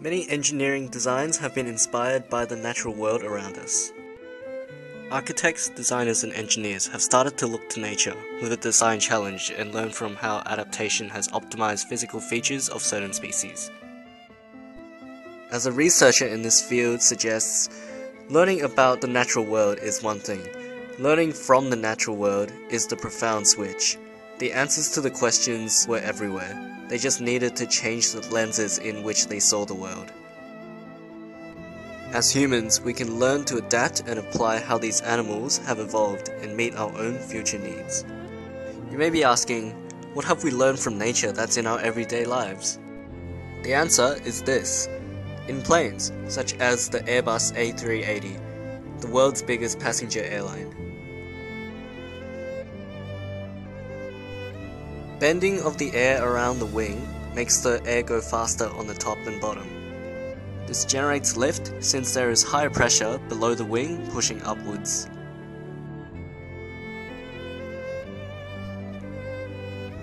Many engineering designs have been inspired by the natural world around us. Architects, designers and engineers have started to look to nature with a design challenge and learn from how adaptation has optimized physical features of certain species. As a researcher in this field suggests, learning about the natural world is one thing. Learning from the natural world is the profound switch. The answers to the questions were everywhere. They just needed to change the lenses in which they saw the world. As humans, we can learn to adapt and apply how these animals have evolved and meet our own future needs. You may be asking, what have we learned from nature that's in our everyday lives? The answer is this. In planes, such as the Airbus A380, the world's biggest passenger airline. Bending of the air around the wing makes the air go faster on the top than bottom. This generates lift since there is higher pressure below the wing pushing upwards.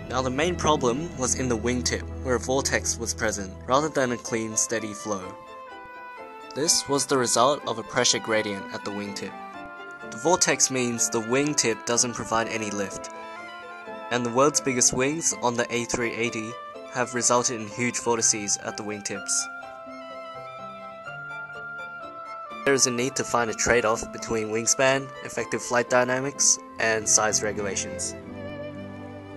Now the main problem was in the wingtip, where a vortex was present, rather than a clean, steady flow. This was the result of a pressure gradient at the wingtip. The vortex means the wingtip doesn't provide any lift, and the world's biggest wings on the A380 have resulted in huge vortices at the wingtips. There is a need to find a trade-off between wingspan, effective flight dynamics, and size regulations.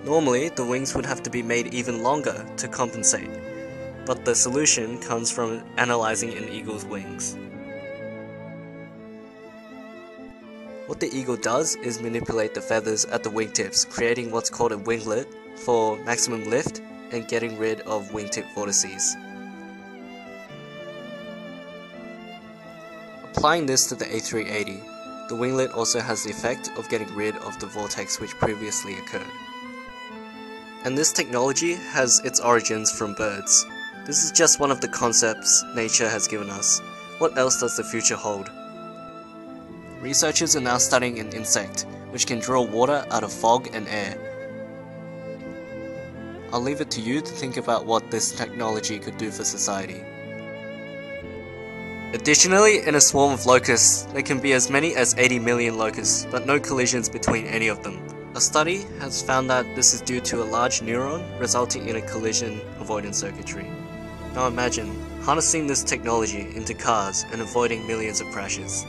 Normally, the wings would have to be made even longer to compensate, but the solution comes from analyzing an eagle's wings. What the eagle does is manipulate the feathers at the wingtips, creating what's called a winglet for maximum lift and getting rid of wingtip vortices. Applying this to the A380, the winglet also has the effect of getting rid of the vortex which previously occurred. And this technology has its origins from birds. This is just one of the concepts nature has given us. What else does the future hold? Researchers are now studying an insect, which can draw water out of fog and air. I'll leave it to you to think about what this technology could do for society. Additionally, in a swarm of locusts, there can be as many as 80 million locusts, but no collisions between any of them. A study has found that this is due to a large neuron resulting in a collision avoidance circuitry. Now imagine harnessing this technology into cars and avoiding millions of crashes.